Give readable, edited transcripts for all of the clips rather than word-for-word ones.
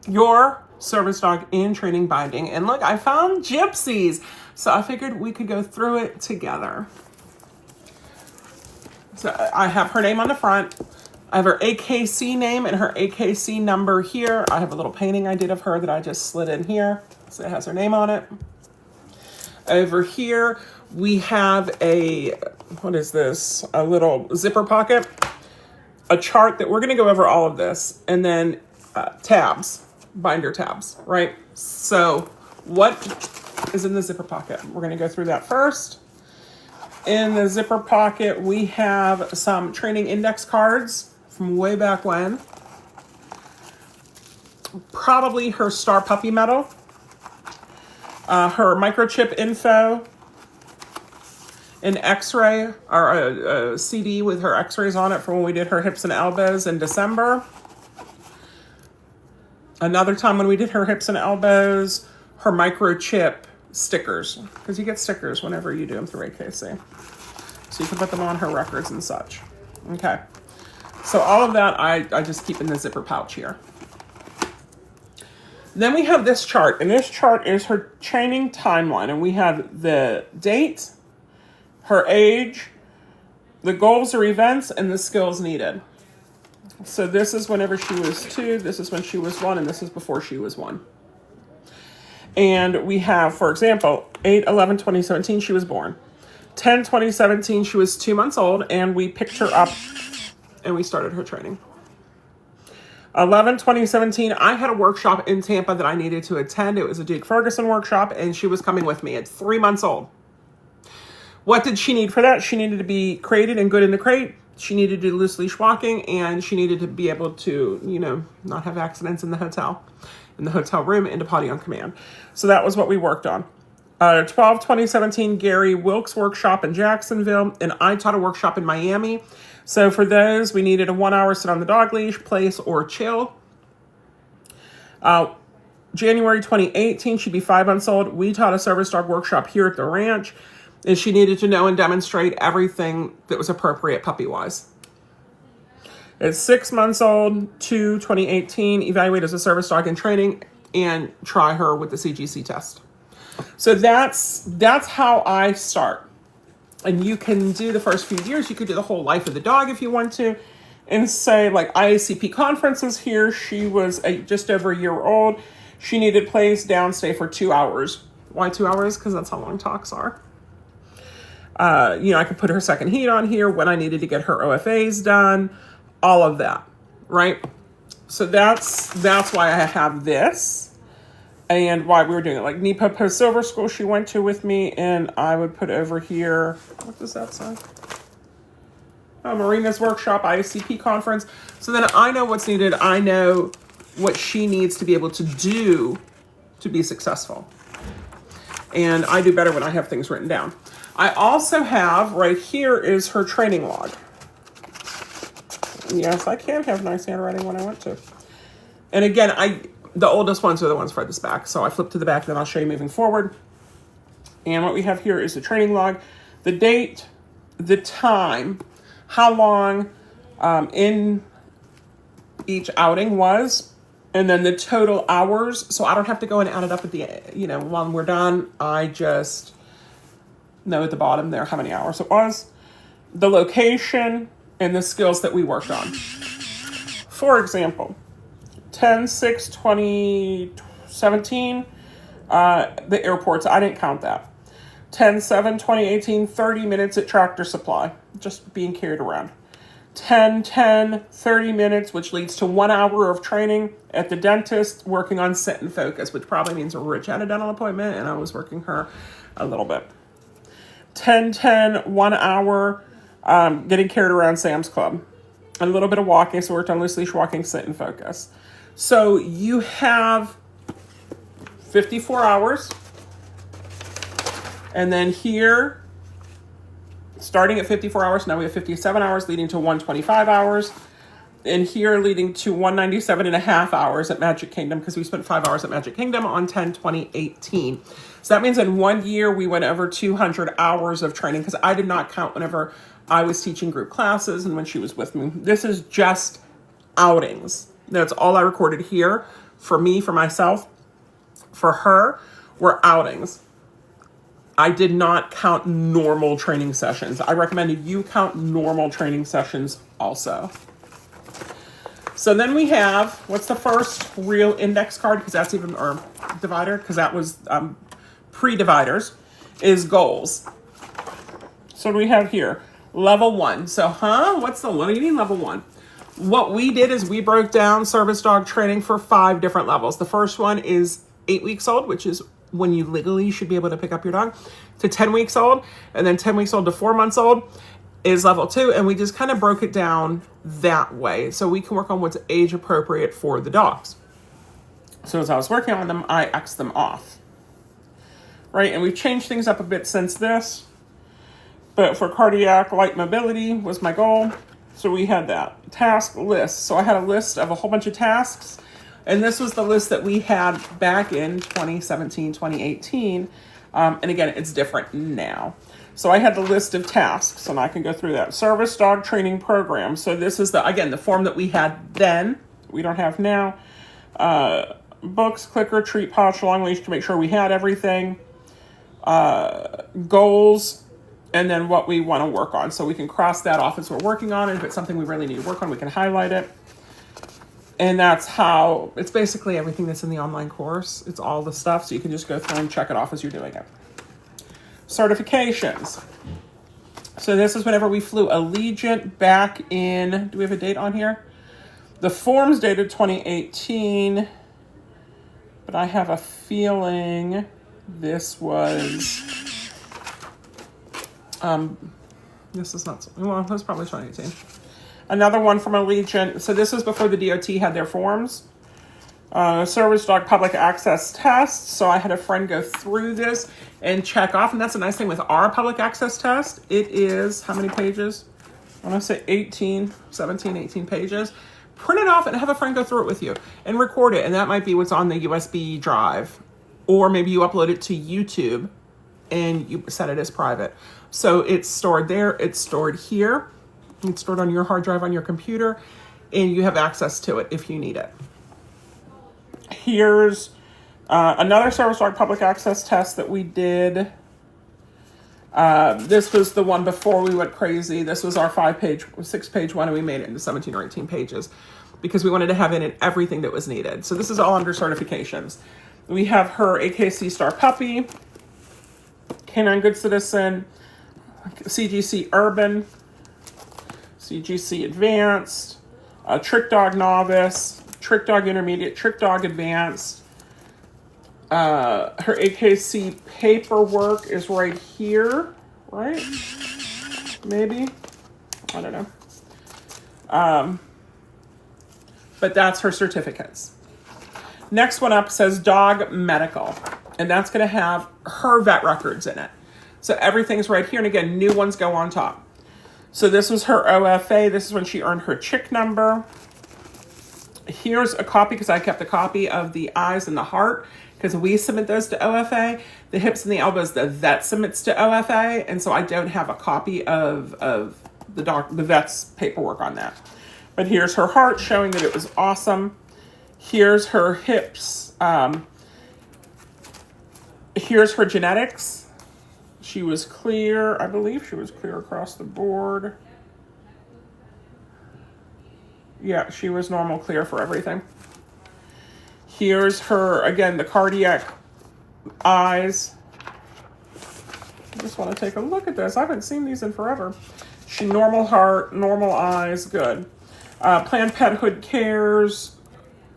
your service dog in training binding. And look, I found Gypsy's. So I figured we could go through it together. So I have her name on the front. I have her AKC name and her AKC number here. I have a little painting I did of her that I just slid in here. So it has her name on it. Over here, we have a, what is this? A little zipper pocket, a chart that we're going to go over all of this, and then tabs, binder tabs, right? So what is in the zipper pocket? We're going to go through that first. In the zipper pocket, we have some training index cards from way back when. Probably her star puppy medal. Her microchip info, an x-ray, or a CD with her x-rays on it from when we did her hips and elbows in December. Another time when we did her hips and elbows, her microchip stickers, because you get stickers whenever you do them through AKC. So you can put them on her records and such. Okay. So all of that I just keep in the zipper pouch here. Then we have this chart, and this chart is her training timeline, and we have the date, her age, the goals or events, and the skills needed. So this is whenever she was 2, this is when she was 1, and this is before she was 1. And we have, for example, 8/11/2017, she was born. 10/2017, she was 2 months old, and we picked her up and we started her training. 11/2017, I had a workshop in Tampa that I needed to attend. It was a Duke Ferguson workshop, and she was coming with me at 3 months old. What did she need for that? She needed to be crated and good in the crate. She needed to do loose leash walking, and she needed to be able to, not have accidents in the hotel room, and to potty on command. So that was what we worked on. 12/2017, Gary Wilkes workshop in Jacksonville, and I taught a workshop in Miami. So for those, we needed a 1 hour sit on the dog leash, place, or chill. January 2018, she'd be 5 months old. We taught a service dog workshop here at the ranch, and she needed to know and demonstrate everything that was appropriate puppy-wise. At 6 months old, 2018, evaluate as a service dog in training and try her with the CGC test. So that's how I start. And you can do the first few years. You could do the whole life of the dog if you want to. And say, like, IACP conferences here. She was just over a year old. She needed place, down, stay for 2 hours. Why 2 hours? Because that's how long talks are. I could put her second heat on here when I needed to get her OFAs done. All of that, right? So that's why I have this. And why we were doing it. Like NEPA Post Silver School she went to with me, and I would put over here, what does that say? Marina's workshop, IACP conference. So then I know what's needed. I know what she needs to be able to do to be successful. And I do better when I have things written down. I also have, right here is her training log. Yes, I can have nice handwriting when I want to. And again, the oldest ones are the ones furthest back. So I flip to the back, then I'll show you moving forward. And what we have here is the training log, the date, the time, how long in each outing was, and then the total hours. So I don't have to go and add it up at the, when we're done. I just know at the bottom there how many hours it was, the location, and the skills that we worked on. For example, 10/6/2017, the airports, I didn't count that. 10/7/2018, 30 minutes at Tractor Supply, just being carried around. 10/10, 30 minutes, which leads to 1 hour of training at the dentist, working on sit and focus, which probably means Rich had a dental appointment, and I was working her a little bit. 10/10, 1 hour, getting carried around Sam's Club. A little bit of walking, so we worked on loose leash walking, sit and focus. So you have 54 hours. And then here, starting at 54 hours, now we have 57 hours leading to 125 hours. And here leading to 197 and a half hours at Magic Kingdom, because we spent 5 hours at Magic Kingdom on 10/2018. So that means in 1 year, we went over 200 hours of training, because I did not count whenever I was teaching group classes and when she was with me. This is just outings. That's all I recorded here for me, for myself. For her, were outings. I did not count normal training sessions. I recommended you count normal training sessions also. So then we have, what's the first real index card? Because that's even, or divider, because that was pre-dividers, is goals. So what do we have here? Level 1. So, what do you mean level 1? What we did is we broke down service dog training for 5 different levels. The first one is 8 weeks old, which is when you legally should be able to pick up your dog, to 10 weeks old, and then 10 weeks old to 4 months old is level 2. And we just kind of broke it down that way so we can work on what's age appropriate for the dogs. So as I was working on them, I X'd them off. Right, and we've changed things up a bit since this. But for cardiac light mobility was my goal. So we had that task list. So I had a list of a whole bunch of tasks. And this was the list that we had back in 2017, 2018. And again, it's different now. So I had the list of tasks, and I can go through that. Service dog training program. So this is, the form that we had then. We don't have now. Books, clicker, treat pouch, long leash to make sure we had everything. Goals, and then what we want to work on. So we can cross that off as we're working on it. If it's something we really need to work on, we can highlight it. And that's how, it's basically everything that's in the online course. It's all the stuff, so you can just go through and check it off as you're doing it. Certifications. So this is whenever we flew Allegiant back in, do we have a date on here? The form's dated 2018, but I have a feeling this was, this is not, well, that's probably 2018. Another one from Allegiant. So this is before the DOT had their forms. Service dog public access test. So I had a friend go through this and check off. And that's a nice thing with our public access test. It is, how many pages? I want to say 17, 18 pages. Print it off and have a friend go through it with you and record it. And that might be what's on the USB drive. Or maybe you upload it to YouTube and you set it as private. So it's stored there. It's stored here. It's stored on your hard drive on your computer, and you have access to it if you need it. Here's another service dog public access test that we did. This was the one before we went crazy. This was our 6-page one, and we made it into 17 or 18 pages because we wanted to have in it everything that was needed. So this is all under certifications. We have her AKC Star Puppy, Canine Good Citizen, CGC Urban, CGC Advanced, Trick Dog Novice, Trick Dog Intermediate, Trick Dog Advanced. Her AKC paperwork is right here, right? Maybe. I don't know. But that's her certificates. Next one up says Dog Medical, and that's going to have her vet records in it. So everything's right here, and again, new ones go on top. So this was her OFA. This is when she earned her chick number. Here's a copy, because I kept a copy of the eyes and the heart, because we submit those to OFA. The hips and the elbows, the vet submits to OFA, and so I don't have a copy of the vet's paperwork on that. But here's her heart, showing that it was awesome. Here's her hips. Here's her genetics. She was clear. I believe she was clear across the board. Yeah, she was normal clear for everything. Here's her, again, the cardiac eyes. I just want to take a look at this. I haven't seen these in forever. She normal heart, normal eyes, good. Planned Parenthood cares.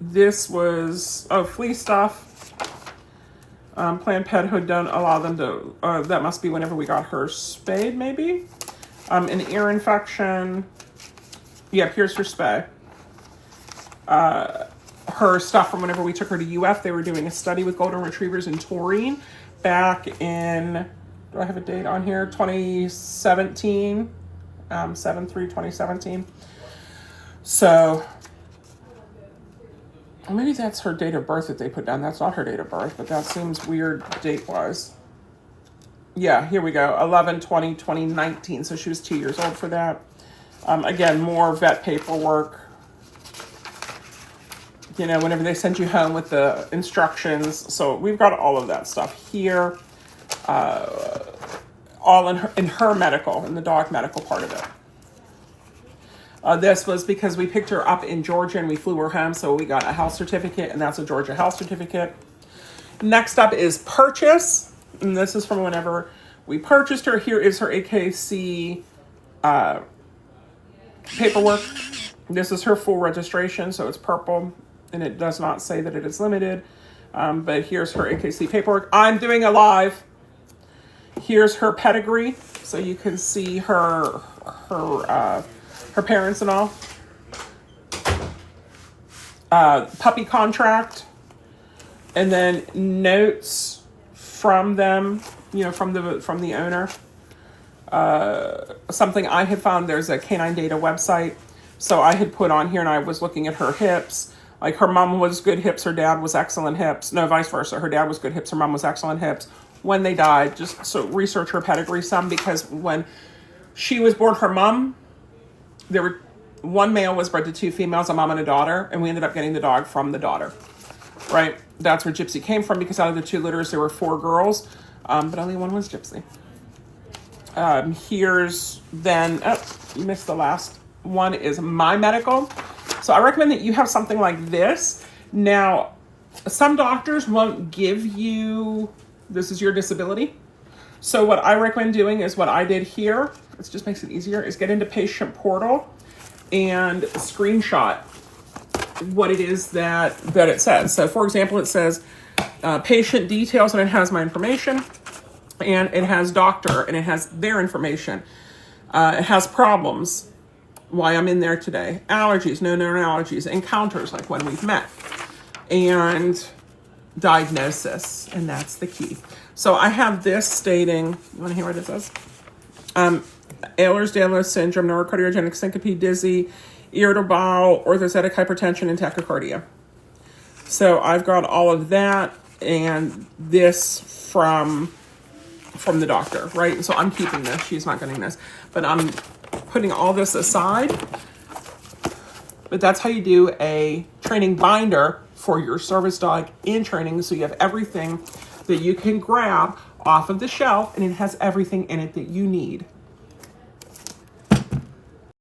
This was, flea stuff. Planned Parenthood don't allow them to, that must be whenever we got her spayed, maybe. An ear infection. Yep, here's her spay. Her stuff from whenever we took her to UF. They were doing a study with golden retrievers in taurine back in, do I have a date on here? 2017, 7/3/2017. So, maybe that's her date of birth that they put down. That's not her date of birth, but that seems weird date-wise. Yeah, here we go. 11/20/2019. So she was 2 years old for that. Again, more vet paperwork. you know, whenever they send you home with the instructions. So we've got all of that stuff here, all in her medical, in the dog medical part of it. This was because we picked her up in Georgia and we flew her home, so we got a health certificate, and that's a Georgia health certificate. Next up is purchase, and this is from whenever we purchased her. Here is her AKC paperwork. This is her full registration, so it's purple, and it does not say that it is limited, but here's her AKC paperwork. I'm doing a live. Here's her pedigree, so you can see her parents and all. Puppy contract, and then notes from them, you know, from the owner. Something I had found, there's a canine data website, so I had put on here, and I was looking at her hips. Like, her mom was good hips, her dad was excellent hips. No, vice versa. Her dad was good hips, her mom was excellent hips. When they died, just so research her pedigree some, because when she was born, her mom, there were one male was bred to two females, a mom and a daughter, and we ended up getting the dog from the daughter, right? That's where Gypsy came from, because out of the 2 litters, there were 4 girls, but only one was Gypsy. Here's then, you missed the last one, is my medical. So I recommend that you have something like this. Now, some doctors won't give you, this is your disability. So what I recommend doing is what I did here, it just makes it easier, is get into patient portal and screenshot what it is that it says. So for example, it says patient details, and it has my information, and it has doctor, and it has their information. It has problems, why I'm in there today, allergies, no known allergies, encounters, like when we've met, and diagnosis, and that's the key. So I have this stating, you want to hear what it says? Ehlers Danlos Syndrome, neurocardiogenic syncope, dizzy, irritable, orthostatic hypertension, and tachycardia. So I've got all of that, and this from the doctor, right? So I'm keeping this. She's not getting this, but I'm putting all this aside. But that's how you do a training binder for your service dog in training, so you have everything that you can grab off of the shelf, and it has everything in it that you need.